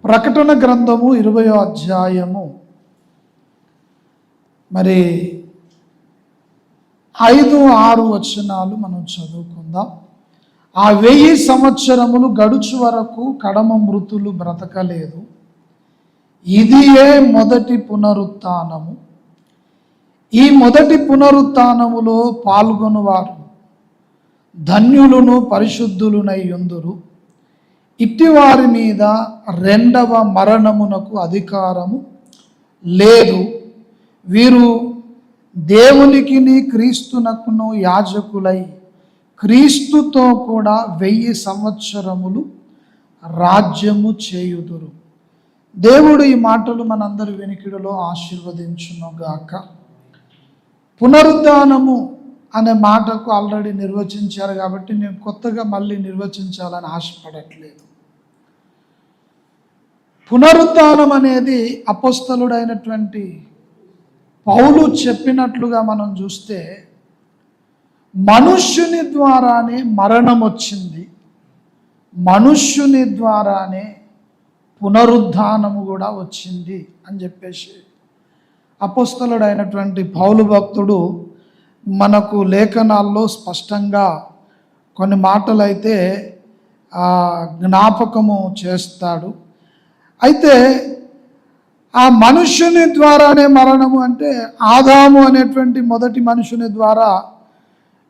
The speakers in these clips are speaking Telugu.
ప్రకటన గ్రంథము 20వ అధ్యాయము మరి 5-6 వచనాలు మనం చదువుకుందాం. ఆ 1000 సంవత్సరములు గడుచు వరకు కడమ మృతులు బ్రతకలేదు. ఇదియే మొదటి పునరుత్థానము. ఈ మొదటి పునరుత్థానములో పాల్గొనువారు ధన్యులను పరిశుద్ధులునై యుందురు. ఇట్టివారి మీద రెండవ మరణమునకు అధికారము లేదు. వీరు దేవునికిని క్రీస్తునకును యాజకులై క్రీస్తుతో కూడా 1000 సంవత్సరములు రాజ్యము చేయుదురు. దేవుడు ఈ మాటలు మనందరి వెనుకిడిలో ఆశీర్వదించునుగాక. పునరుద్ధానము అనే మాటకు ఆల్రెడీ నిర్వచించారు కాబట్టి నేను కొత్తగా మళ్ళీ నిర్వచించాలని ఆశపడట్లేదు. పునరుద్ధానం అనేది అపోస్తలుడైనటువంటి పౌలు చెప్పినట్లుగా మనం చూస్తే మనుష్యుని ద్వారానే మరణం వచ్చింది, మనుష్యుని ద్వారానే పునరుద్ధానము కూడా వచ్చింది అని చెప్పేసి అపోస్తలుడైనటువంటి పౌలు భక్తుడు మనకు లేఖనాల్లో స్పష్టంగా కొన్ని మాటలైతే జ్ఞాపకము చేస్తాడు. అయితే ఆ మనుష్యుని ద్వారానే మరణము అంటే ఆదాము అనేటువంటి మొదటి మనుషుని ద్వారా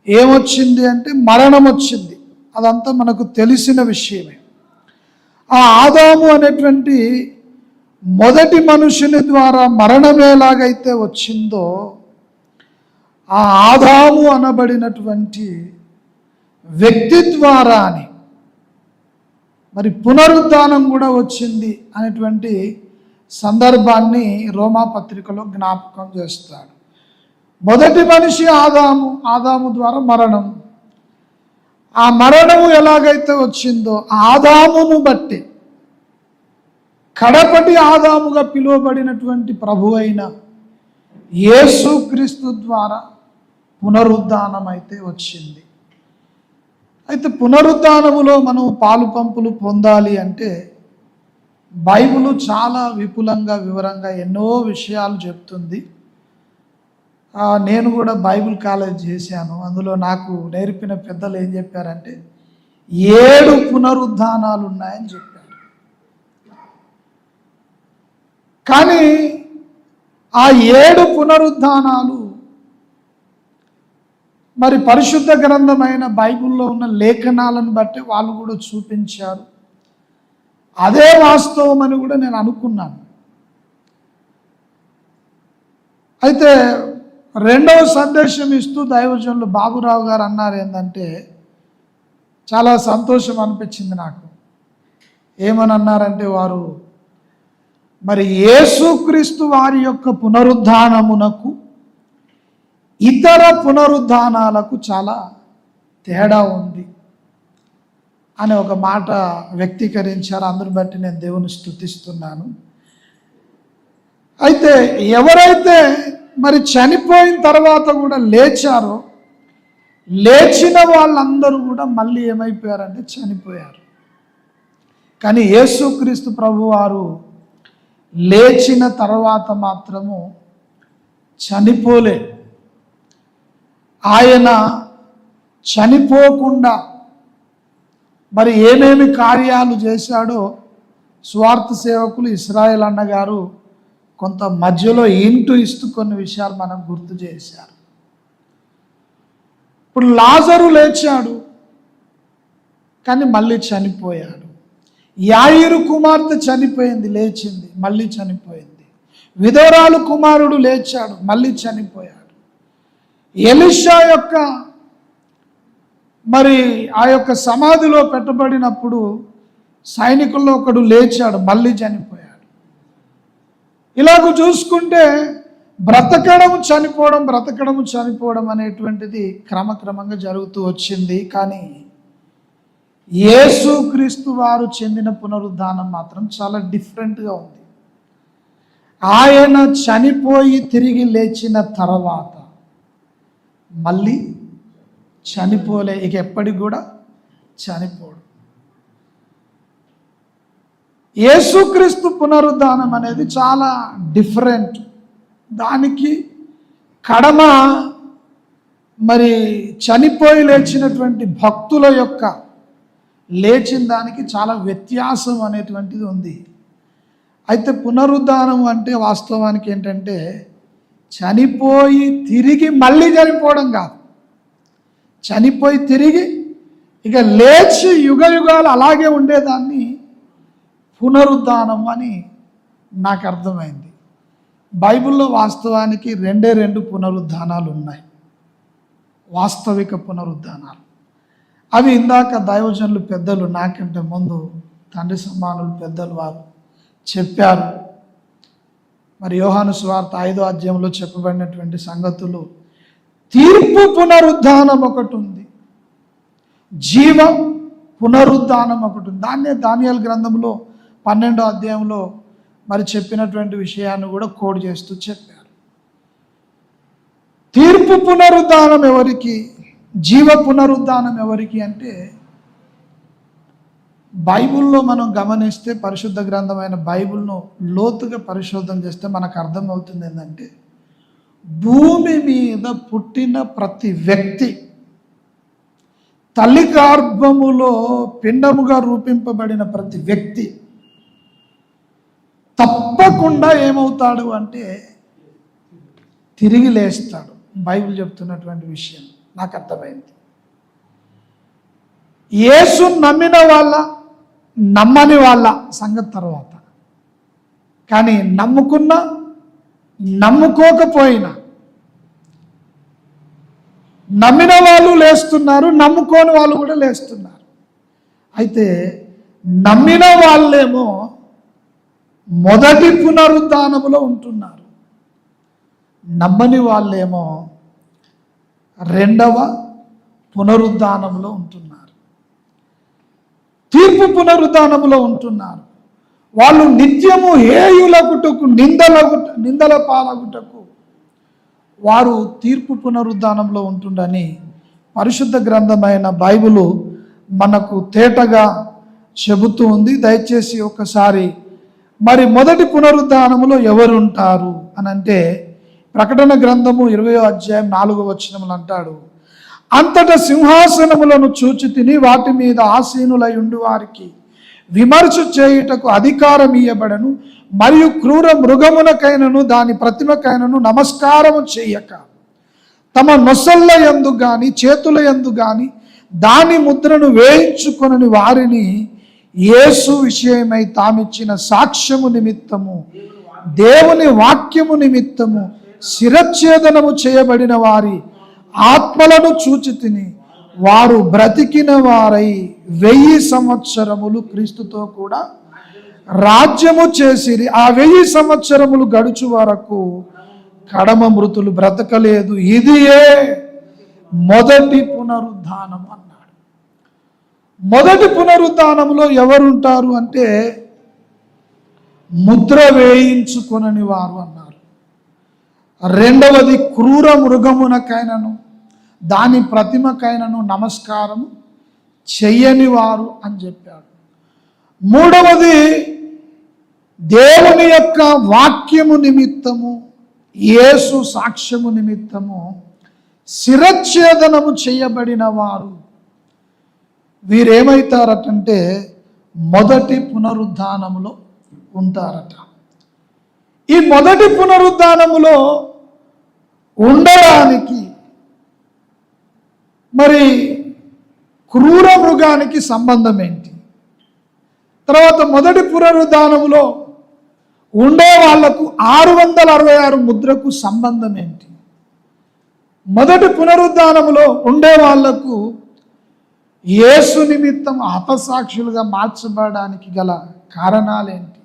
ఏమొచ్చింది అంటే మరణం వచ్చింది. అదంతా మనకు తెలిసిన విషయమే. ఆ ఆదాము అనేటువంటి మొదటి మనుషుని ద్వారా మరణం ఎలాగైతే వచ్చిందో ఆ ఆదాము అనబడినటువంటి వ్యక్తి ద్వారానే మరి పునరుద్ధానం కూడా వచ్చింది అనేటువంటి సందర్భాన్ని రోమా పత్రికలో జ్ఞాపకం చేస్తాడు. మొదటి మనిషి ఆదాము, ఆదాము ద్వారా మరణం. ఆ మరణము ఎలాగైతే వచ్చిందో ఆదామును బట్టి కడపటి ఆదాముగా పిలువబడినటువంటి ప్రభు అయిన యేసుక్రీస్తు ద్వారా పునరుద్ధానం అయితే వచ్చింది. అయితే పునరుద్ధానములో మనం పాలు పంపులు పొందాలి అంటే బైబిల్ చాలా విపులంగా వివరంగా ఎన్నో విషయాలు చెప్తుంది. నేను కూడా బైబిల్ కాలేజ్ చేశాను. అందులో నాకు నేర్పిన పెద్దలు ఏం చెప్పారంటే 7 పునరుద్ధానాలు ఉన్నాయని చెప్పారు. కానీ ఆ 7 పునరుద్ధానాలు మరి పరిశుద్ధ గ్రంథమైన బైబిల్లో ఉన్న లేఖనాలను బట్టి వాళ్ళు కూడా చూపించారు. అదే వాస్తవం అని కూడా నేను అనుకున్నాను. అయితే రెండవ సందేశం ఇస్తూ దైవజనులు బాబురావు గారు అన్నారు ఏంటంటే చాలా సంతోషం అనిపించింది నాకు. ఏమని అన్నారంటే వారు మరి యేసుక్రీస్తు వారి యొక్క పునరుద్ధానమునకు ఇతర పునరుద్ధానాలకు చాలా తేడా ఉంది అనే ఒక మాట వ్యక్తీకరించారు. అందుని బట్టి నేను దేవుని స్తుతిస్తున్నాను. అయితే ఎవరైతే మరి చనిపోయిన తర్వాత కూడా లేచారో లేచిన వాళ్ళందరూ కూడా మళ్ళీ ఏమైపోయారంటే చనిపోయారు. కానీ యేసుక్రీస్తు ప్రభువారు లేచిన తర్వాత మాత్రము చనిపోలే. ఆయన చనిపోకుండా మరి ఏమేమి కార్యాలు చేశాడో స్వార్థ సేవకులు ఇస్రాయేల్ అన్నగారు కొంత మధ్యలో ఇస్తూ కొన్ని విషయాలు మనం గుర్తు చేశారు. ఇప్పుడు లాజరు లేచాడు కానీ మళ్ళీ చనిపోయాడు. యాయిరు కుమార్తె చనిపోయింది, లేచింది, మళ్ళీ చనిపోయింది. విధవరాలు కుమారుడు లేచాడు, మళ్ళీ చనిపోయాడు. ఎలీషా యొక్క మరి ఆ యొక్క సమాధిలో పెట్టబడినప్పుడు సైనికుల్లో ఒకడు లేచాడు, మళ్ళీ చనిపోయాడు. ఇలాగ చూసుకుంటే బ్రతకడం చనిపోవడం, బ్రతకడం చనిపోవడం అనేటువంటిది క్రమక్రమంగా జరుగుతూ వచ్చింది. కానీ యేసుక్రీస్తు వారు చెందిన పునరుద్ధానం మాత్రం చాలా డిఫరెంట్గా ఉంది. ఆయన చనిపోయి తిరిగి లేచిన తర్వాత మళ్ళీ చనిపోలే, ఇక ఎప్పటికి కూడా చనిపోడు. యేసుక్రీస్తు పునరుద్ధానం అనేది చాలా డిఫరెంట్. దానికి కడమ మరి చనిపోయి లేచినటువంటి భక్తుల యొక్క లేచిన దానికి చాలా వ్యత్యాసం అనేటువంటిది ఉంది. అయితే పునరుద్ధానం అంటే వాస్తవానికి ఏంటంటే చనిపోయి తిరిగి మళ్ళీ చనిపోవడం కాదు. చనిపోయి తిరిగి ఇక లేచి యుగ యుగాలు అలాగే ఉండేదాన్ని పునరుద్ధానం అని నాకు అర్థమైంది. బైబిల్లో వాస్తవానికి రెండు పునరుద్ధానాలు ఉన్నాయి, వాస్తవిక పునరుద్ధానాలు. అవి ఇందాక దైవజనులు పెద్దలు నాకంటే ముందు తండ్రి సమానులు పెద్దలు వారు చెప్పారు. మరి యోహాను సువార్త 5వ అధ్యాయంలో చెప్పబడినటువంటి సంగతులు, తీర్పు పునరుద్ధానం ఒకటి ఉంది, జీవ పునరుద్ధానం ఒకటి ఉంది. దాన్నే దానియేలు గ్రంథంలో 12వ అధ్యాయంలో మరి చెప్పినటువంటి విషయాన్ని కూడా కోడ్ చేస్తూ చెప్పారు. తీర్పు పునరుద్ధానం ఎవరికి, జీవ పునరుద్ధానం ఎవరికి అంటే బైబిల్లో మనం గమనిస్తే, పరిశుద్ధ గ్రంథమైన బైబిల్ను లోతుగా పరిశోధన చేస్తే మనకు అర్థమవుతుంది ఏంటంటే భూమి మీద పుట్టిన ప్రతి వ్యక్తి తల్లి గర్భములో పిండముగా రూపింపబడిన ప్రతి వ్యక్తి తప్పకుండా ఏమవుతాడు అంటే తిరిగి లేస్తాడు. బైబిల్ చెప్తున్నటువంటి విషయం నాకు అర్థమైంది. యేసు నమ్మిన వాళ్ళ నమ్మని వాళ్ళ సంగతి తర్వాత, కానీ నమ్ముకున్నా నమ్ముకోకపోయినా నమ్మిన వాళ్ళు లేస్తున్నారు, నమ్ముకోని వాళ్ళు కూడా లేస్తున్నారు. అయితే నమ్మిన వాళ్ళేమో మొదటి పునరుద్ధానములో ఉంటున్నారు, నమ్మని వాళ్ళేమో రెండవ పునరుద్ధానంలో ఉంటున్నారు, తీర్పు పునరుద్ధానంలో ఉంటున్నారు. వాళ్ళు నిత్యము హేయులగుటకు నిందల పాలగుటకు వారు తీర్పు పునరుద్ధానంలో ఉంటుండని పరిశుద్ధ గ్రంథమైన బైబిలు మనకు తేటగా చెబుతూ ఉంది. దయచేసి ఒకసారి మరి మొదటి పునరుద్ధానములో ఎవరు ఉంటారు అని అంటే, ప్రకటన గ్రంథము 20వ అధ్యాయం 4వ వచనములు అంటాడు, అంతటా సింహాసనములను చూచి తిని వాటి మీద ఆసీనులై ఉండి వారికి విమర్శ చేయుటకు అధికారం ఇయ్యబడను, మరియు క్రూర మృగమునకైనను దాని ప్రతిమకైనను నమస్కారము చేయక తమ నొసళ్ళ యందు గాని చేతుల యందు గాని దాని ముద్రను వేయించుకొనని వారిని యేసు విషయమై తామిచ్చిన సాక్ష్యము నిమిత్తము దేవుని వాక్యము నిమిత్తము శిరచ్ఛేదనము చేయబడిన వారి ఆత్మలను చూచి తిని వారు బ్రతికిన వారై 1000 సంవత్సరములు క్రీస్తుతో కూడా రాజ్యము చేసిరి. ఆ 1000 సంవత్సరములు గడుచు వరకు కడమ మృతులు బ్రతకలేదు. ఇదియే మొదటి పునరుద్ధానం అన్నాడు. మొదటి పునరుద్ధానంలో ఎవరుంటారు అంటే ముద్ర వేయించుకొనని వారు అన్నారు. రెండవది క్రూర మృగమునకైనను దాని ప్రతిమకైనను నమస్కారం చెయ్యని వారు అని చెప్పాడు. మూడవది దేవుని యొక్క వాక్యము నిమిత్తము యేసు సాక్ష్యము నిమిత్తము శిరచ్ఛేదనము చేయబడిన వారు. వీరేమవుతారటంటే మొదటి పునరుద్ధానములో ఉంటారట. ఈ మొదటి పునరుద్ధానములో ఉండడానికి మరి క్రూర మృగానికి సంబంధం ఏంటి, తర్వాత మొదటి పునరుద్ధానములో ఉండే వాళ్లకు 666 ముద్రకు సంబంధం ఏంటి, మొదటి పునరుద్ధానములో ఉండే వాళ్లకు యేసు నిమిత్తం హతసాక్షులుగా మార్చబడడానికి గల కారణాలేంటి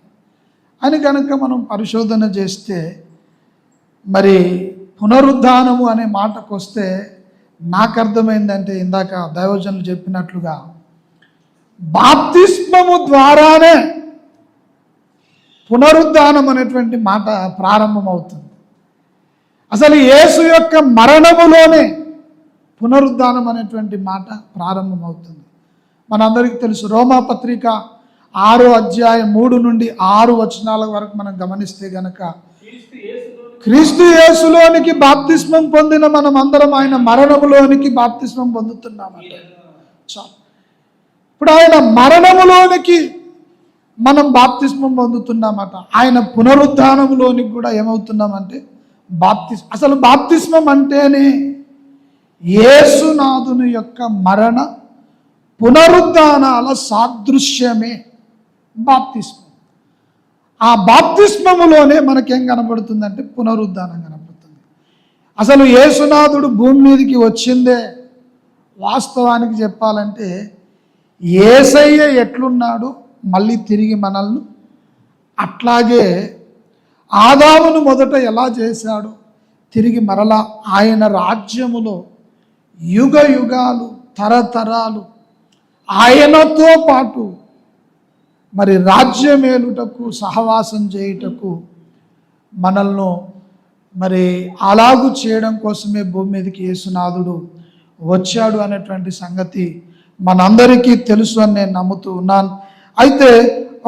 అని కనుక మనం పరిశోధన చేస్తే, మరి పునరుద్ధానము అనే మాటకు వస్తే నాకు అర్థమైందంటే ఇందాక దైవజనులు చెప్పినట్లుగా బాప్తిస్మము ద్వారానే పునరుద్ధానం అనేటువంటి మాట ప్రారంభమవుతుంది. అసలు యేసు యొక్క మరణములోనే పునరుద్ధానం అనేటువంటి మాట ప్రారంభమవుతుంది. మనందరికీ తెలుసు, రోమా పత్రిక 6వ అధ్యాయం 3 నుండి 6 వచనాల వరకు మనం గమనిస్తే గనక క్రీస్తు యేసులోనికి బాప్తిస్మం పొందిన మనం అందరం ఆయన మరణములోనికి బాప్తిస్మం పొందుతున్నామట. చాలు. ఇప్పుడు ఆయన మరణములోనికి మనం బాప్తిస్మం పొందుతున్నామట. ఆయన పునరుద్ధానములోనికి కూడా ఏమవుతున్నామంటే అసలు బాప్తిస్మం అంటేనే యేసునాథుని యొక్క మరణ పునరుద్ధానాల సాదృశ్యమే బాప్తిస్మం. ఆ బాప్తిస్మములోనే మనకేం కనబడుతుందంటే పునరుద్ధానం కనబడుతుంది. అసలు యేసునాథుడు భూమి మీదకి వచ్చిందే వాస్తవానికి చెప్పాలంటే యేసయ్య ఎట్లున్నాడు మళ్ళీ తిరిగి మనల్ని అట్లాగే ఆదామును మొదట ఎలా చేశాడు తిరిగి మరలా ఆయన రాజ్యములో యుగ యుగాలు తరతరాలు ఆయనతో పాటు మరి రాజ్యమేలుటకు సహవాసం చేయుటకు మనల్ని మరి అలాగు చేయడం కోసమే భూమి మీదకి యేసునాథుడు వచ్చాడు అనేటువంటి సంగతి మనందరికీ తెలుసు అని నేను నమ్ముతూ ఉన్నాను. అయితే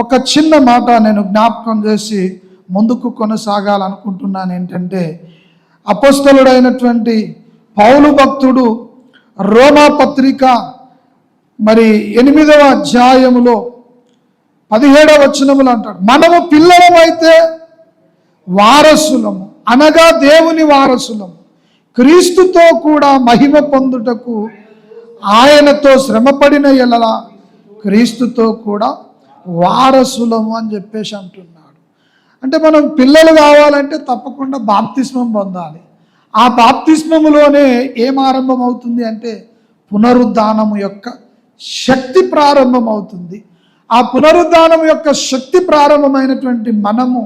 ఒక చిన్న మాట నేను జ్ఞాపకం చేసి ముందుకు కొనసాగాలనుకుంటున్నాను. ఏంటంటే అపోస్తలుడైనటువంటి పౌలు భక్తుడు రోమా పత్రిక మరి 8వ అధ్యాయములో 17వ వచనములు అంటాడు, మనము పిల్లలమైతే వారసులము అనగా దేవుని వారసులము, క్రీస్తుతో కూడా మహిమ పొందుటకు ఆయనతో శ్రమపడిన ఎడల క్రీస్తుతో కూడా వారసులము అని చెప్పేసి అంటున్నాడు. అంటే మనం పిల్లలు కావాలంటే తప్పకుండా బాప్తిస్మం పొందాలి. ఆ బాప్తిస్మములోనే ఏం ఆరంభం అవుతుంది అంటే పునరుద్ధానము యొక్క శక్తి ప్రారంభం అవుతుంది. ఆ పునరుద్ధానం యొక్క శక్తి ప్రారంభమైనటువంటి మనము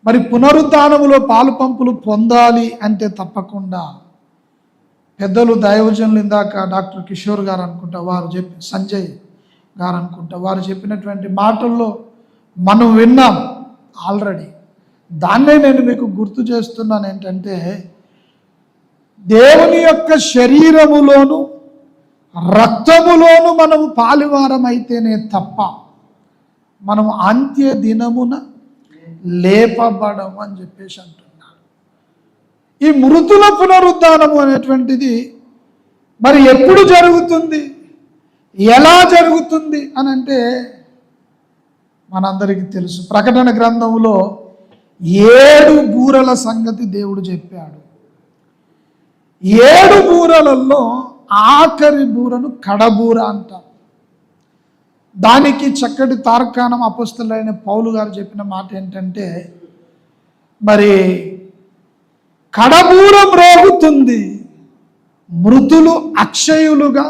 మరి పునరుద్ధానములో పాలు పంపులు పొందాలి అంటే తప్పకుండా పెద్దలు దైవజనులు ఇందాక డాక్టర్ కిషోర్ గారు అనుకుంటా వారు సంజయ్ గారు అనుకుంటా వారు చెప్పినటువంటి మాటల్లో మనం విన్నాం ఆల్రెడీ. దాన్నే నేను మీకు గుర్తు చేస్తున్నాను. ఏంటంటే దేవుని యొక్క శరీరములోను రక్తములోను మనము పాలువారమైతేనే తప్ప మనము అంత్య దినమున లేపబడము అని చెప్పేసి అంటున్నాడు. ఈ మృతుల పునరుద్ధానము అనేటువంటిది మరి ఎప్పుడు జరుగుతుంది, ఎలా జరుగుతుంది అని అంటే మనందరికీ తెలుసు. ప్రకటన గ్రంథములో 7 బూరల సంగతి దేవుడు చెప్పాడు. 7 బూరలలో ఆఖరి బూరను కడబూర అంటాం. దానికి చక్కటి తార్కాణం అపోస్తలుడైన పౌలు గారు చెప్పిన మాట ఏంటంటే మరి కడబూర మ్రోగుతుంది, మృతులు అక్షయులుగా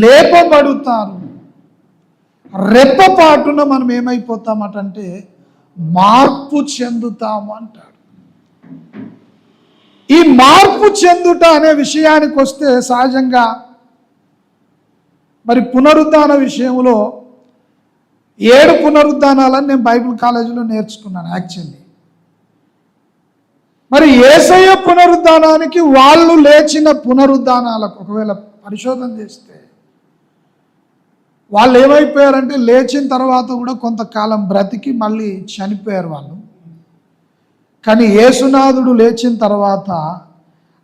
లేపబడుతారు, రెప్పపాటున మనం ఏమైపోతామటంటే మార్పు చెందుతాము అంటాడు. ఈ మార్పు చెందుట అనే విషయానికి వస్తే సహజంగా మరి పునరుద్ధాన విషయంలో 7 పునరుద్ధానాలని నేను బైబిల్ కాలేజీలో నేర్చుకున్నాను యాక్చువల్లీ. మరి యేసయ్య పునరుద్ధానానికి వాళ్ళు లేచిన పునరుద్ధానాలకు ఒకవేళ పరిశోధన చేస్తే వాళ్ళు ఏమైపోయారంటే లేచిన తర్వాత కూడా కొంతకాలం బ్రతికి మళ్ళీ చనిపోయారు వాళ్ళు. కానీ యేసునాథుడు లేచిన తర్వాత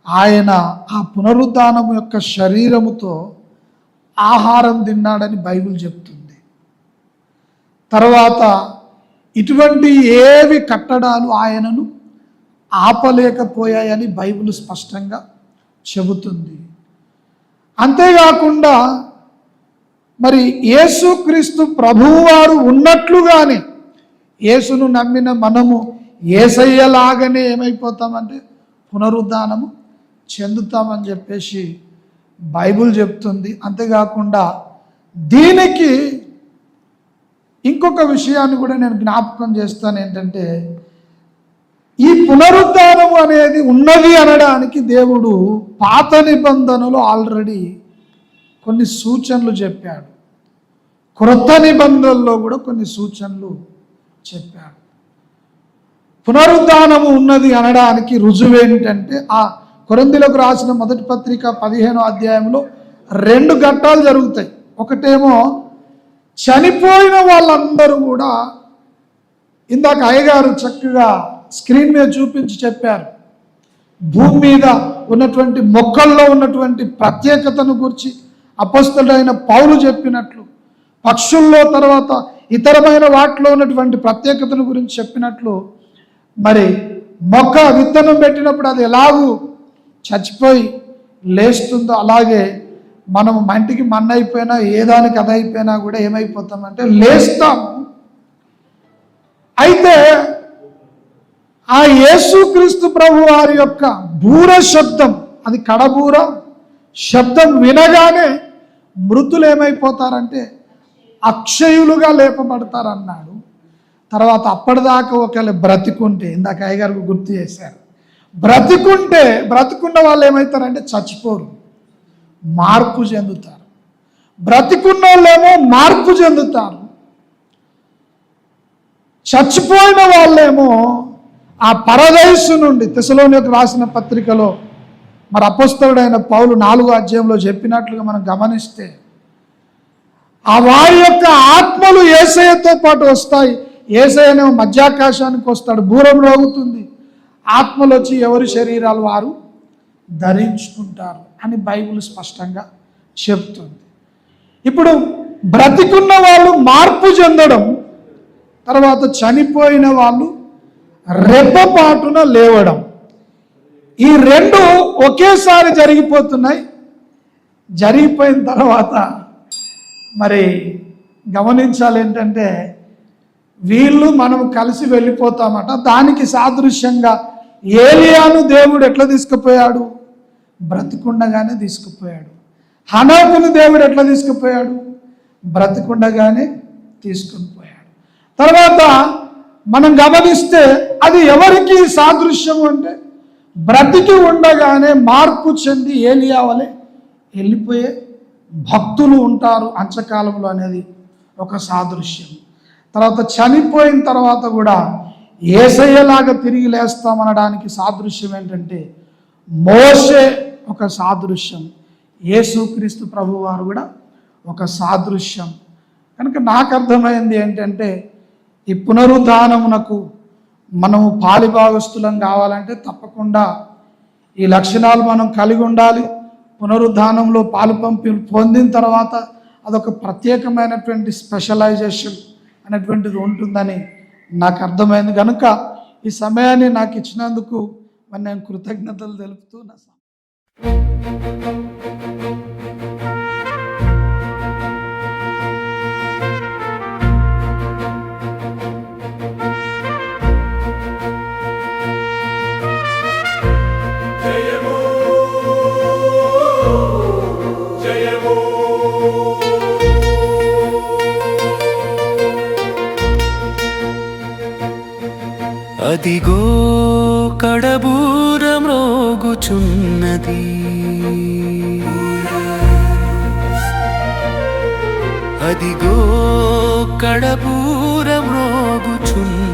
ఆయన ఆ పునరుద్ధానము యొక్క శరీరముతో ఆహారం తిన్నాడని బైబిల్ చెప్తుంది. తర్వాత ఇటువంటి ఏవి కట్టడాలు ఆయనను ఆపలేకపోయాయని బైబిల్ స్పష్టంగా చెబుతుంది. అంతేకాకుండా మరి యేసుక్రీస్తు ప్రభువారు ఉన్నట్లుగానే యేసును నమ్మిన మనము యేసయ్యలాగానే ఏమైపోతామంటే పునరుద్ధానము చెందుతామని చెప్పేసి బైబిల్ చెప్తుంది. అంతేకాకుండా దీనికి ఇంకొక విషయాన్ని కూడా నేను జ్ఞాపకం చేస్తాను. ఏంటంటే ఈ పునరుద్ధానము అనేది ఉన్నది అనడానికి దేవుడు పాత నిబంధనలో ఆల్రెడీ కొన్ని సూచనలు చెప్పాడు, క్రొత్త నిబంధనలో కూడా కొన్ని సూచనలు చెప్పాడు. పునరుద్ధానము ఉన్నది అనడానికి రుజువు ఏంటంటే ఆ కొరింథీయులకు రాసిన మొదటి పత్రిక 15వ అధ్యాయంలో 2 ఘట్టాలు జరుగుతాయి. ఒకటేమో చనిపోయిన వాళ్ళందరూ కూడా ఇందాక అయ్యగారు చక్కగా స్క్రీన్ మీద చూపించి చెప్పారు. భూమి మీద ఉన్నటువంటి మొక్కల్లో ఉన్నటువంటి ప్రత్యేకతను గురించి అపొస్తలుడైన పౌలు చెప్పినట్లు, పక్షుల్లో తర్వాత ఇతరమైన వాటిలో ఉన్నటువంటి ప్రత్యేకతను గురించి చెప్పినట్లు, మరి మొక్క విత్తనం పెట్టినప్పుడు అది ఎలాగూ చచ్చిపోయి లేస్తుందో అలాగే మనం మంటికి మన్ను అయిపోయినా ఏ దానికి అది అయిపోయినా కూడా ఏమైపోతామంటే లేస్తాము. అయితే ఆ యేసుక్రీస్తు ప్రభు వారి యొక్క బూర శబ్దం, అది కడబూర శబ్దం వినగానే మృతులు ఏమైపోతారంటే అక్షయులుగా లేపబడతారన్నాడు. తర్వాత అప్పటిదాకా ఒకవేళ బ్రతికుంటే, ఇందాక అయ్యగారు గుర్తు చేశారు, బ్రతికున్న వాళ్ళు ఏమవుతారంటే చచ్చిపోరు, మార్పు చెందుతారు. బ్రతికున్న వాళ్ళేమో మార్పు చెందుతారు, చచ్చిపోయిన వాళ్ళేమో ఆ పరదైసు నుండి, తెస్సలోనికీయులకు రాసిన పత్రికలో మరి అపొస్తలుడైన పౌలు 4వ అధ్యాయంలో చెప్పినట్లుగా మనం గమనిస్తే, ఆ వారి యొక్క ఆత్మలు యేసయ్యతో పాటు వస్తాయి. యేసయ్యనేమో మధ్యాకాశానికి వస్తాడు, బూరం రోగుతుంది, ఆత్మలు వచ్చి ఎవరి శరీరాలు వారు ధరించుకుంటారు అని బైబిల్ స్పష్టంగా చెప్తుంది. ఇప్పుడు బ్రతికున్న వాళ్ళు మార్పు చెందడం, తర్వాత చనిపోయిన వాళ్ళు రెప్పపాటున లేవడం, ఈ రెండు ఒకేసారి జరిగిపోతున్నాయి. జరిగిపోయిన తర్వాత మరి గమనించాలి ఏంటంటే, వీళ్ళు మనం కలిసి వెళ్ళిపోతామట. దానికి సాదృశ్యంగా ఏలియాను దేవుడు ఎట్లా తీసుకుపోయాడు? బ్రతికుండగానే తీసుకుపోయాడు. హనోకును దేవుడు ఎట్లా తీసుకుపోయాడు? బ్రతికుండగానే తీసుకుని పోయాడు. తర్వాత మనం గమనిస్తే అది ఎవరికి సాదృశ్యం అంటే, బ్రతికి ఉండగానే మార్పు చెంది ఏలియా వలె వెళ్ళిపోయే భక్తులు ఉంటారు అంచకాలంలో అనేది ఒక సాదృశ్యం. తర్వాత చనిపోయిన తర్వాత కూడా యేసయ్యలాగా తిరిగి లేస్తామనడానికి సాదృశ్యం ఏంటంటే, మోషే ఒక సాదృశ్యం, యేసుక్రీస్తు ప్రభువారు కూడా ఒక సాదృశ్యం. కనుక నాకు అర్థమైంది ఏంటంటే, ఈ పునరుద్ధానమునకు మనము పాలిభాగస్తులం కావాలంటే తప్పకుండా ఈ లక్షణాలు మనం కలిగి ఉండాలి. పునరుద్ధానంలో పాలు పొందిన తర్వాత అదొక ప్రత్యేకమైనటువంటి స్పెషలైజేషన్ అనేటువంటిది ఉంటుందని నాకు అర్థమైంది. కనుక ఈ సమయాన్ని నాకు ఇచ్చినందుకు మరి నేను కృతజ్ఞతలు తెలుపుతూ అదిగో కడబూరం రోగుచున్నది, అదిగో కడబూరం రోగుచున్నది,